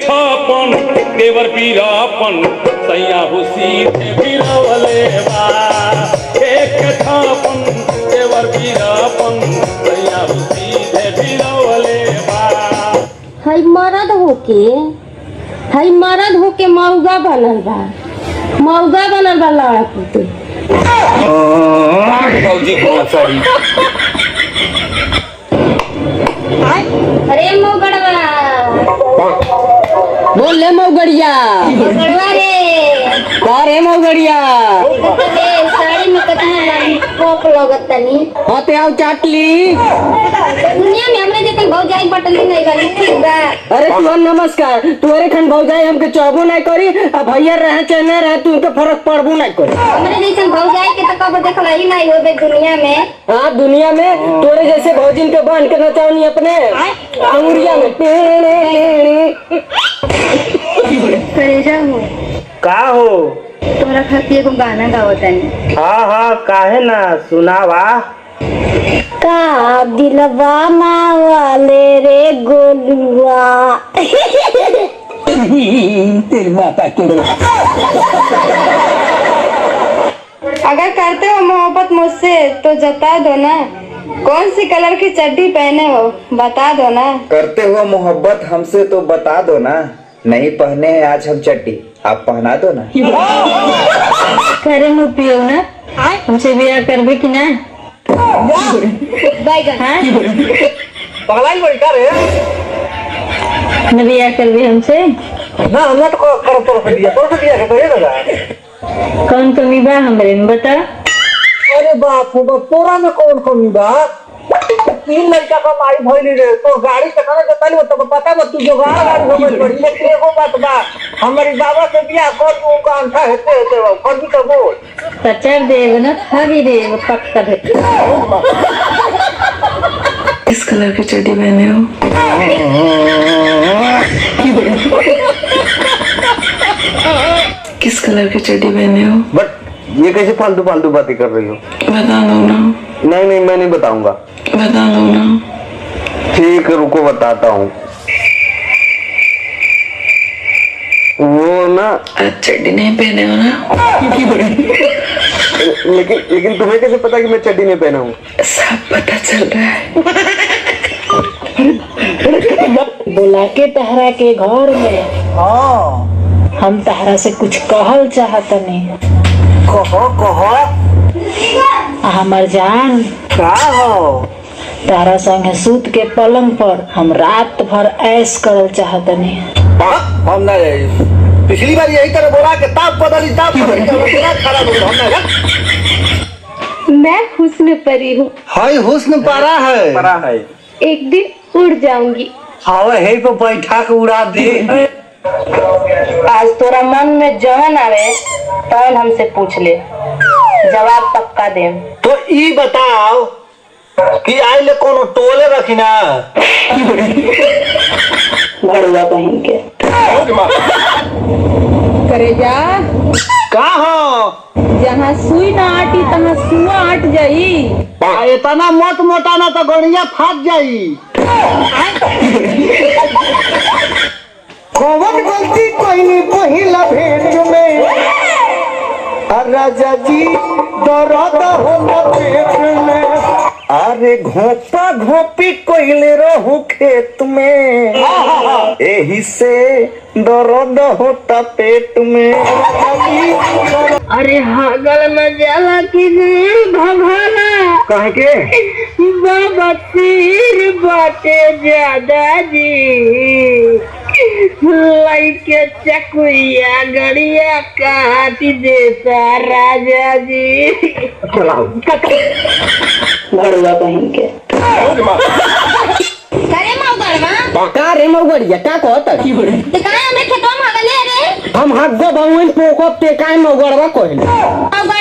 छापन देवर पीरापन सैया हुसी बिरवले बा। एक छापन देवर पीरापन सैया हुसी बिरवले बा। हई मरद होके मौगा बनल बा लड़ा पुते। अरे मौगड़वा बोल ले मौगड़िया रे मौगड़िया साड़ी में कितना पोक लगत तनी। हाँ ते आओ चाटली दुनिया में हमरे जैसे भौजाई बटली नहीं गली ठीक बा। अरे तुम नमस्कार तुहरे खन भौजाई हमके चौबो नहीं करी अब भैया रहे चाहे न रहे तू के फर्क पड़बो नहीं करी। हमरे जैसे भौजाई के तो कब देखला ही नहीं होबे दुनिया में। हाँ दुनिया में तोरे जैसे भौजिन के बांध के नचावनी अपने अंगुरिया में करे जाऊं का हो तोरा खातिर एगो गाना गावतानी। हाँ हाँ काहे ना सुनावा। का दिलवा मावाले रे गोलुआ। तेरी माता के अगर करते हो मोहब्बत मुझसे तो जता दो ना, कौन सी कलर की चड्डी पहने हो बता दो ना। करते हो मोहब्बत हमसे तो बता दो ना, नहीं पहने हैं आज हम चड्डी आप पहना दो ना। करे मुँह पियो ना हमसे ब्याह करबे कि ना। पगलाई बड़ी का रे न ब्याह करबे हमसे ना हमने तो कर तो दिया के ये लगा। कौन कमी बा हमरे में बता। अरे बाप रे बाप तोरा में कौन कमी बा। 3 लड़का कमाई भइली रे तो गाड़ी से खाना देता नहीं तो पता मत तू जो गाड़ी घूमत पड़ी लेकिन एगो बात बा हमारी बाबा से बियाह कर तू का अंठा हेते कर भी तो बोल पचार देव ना खाली देव पक्का दे। किस कलर की चड्डी पहने हो। किस कलर की चड्डी पहने हो। बट ये कैसे फालतू फालतू बातें कर रही हो। बता दो ना। नहीं मैं नहीं बताऊंगा। बता दो ना। ठीक रुको बताता हूँ। वो ना आज चड्डी नहीं पहने हो ना। लेकिन तुम्हें कैसे पता कि मैं चड्डी नहीं पहना हूँ। सब पता चल रहा है। बुला के तहरा के घर में हम तहरा से कुछ कहल चाहतनी। कहो हमर जान का हो तारा संगे सूत के पलंग पर हम रात भर ऐश करल चाहतनी। हम ना पिछली बार यही तरह बोला कि ताप बदली खराब हो गया। मैं हुस्न परी हूँ। हाय हुस्न पारा है एक दिन उड़ जाऊंगी। हाँ है पे बैठा के उड़ा दे। आज तोरा मन में जवन आवे तवन हमसे पूछ ले जवाब पक्का दे। तो ई बताओ कि आई ले कोनो टोले रखी ना। घड़ुआ पहन के करे जा का हो जहाँ सुई ना आटी तहाँ सुआ आट जाई। इतना मोट मोटा ना तो गड़िया फाट जाई। कौन गलती कोई नहीं पहिला भेंट में राजा जी दर्द हो पेट में। अरे घोपा घोपी कोइले रहू खेत में यही से दर्द होता पेट में। अरे हागल में जाला की भगवाना कहे के बाबा सिर बाटे ज्यादा जी लइके चकुया गड़िया काट देता राजा जी। घड़ुआ पहन के करे मौगड़वा का रे मौगड़िया का कहता तो काहे हमरे खेतवा में हगले रे। हम हाथ गो बाउन पोको ते काय मौगड़वा कहले मौगड़वा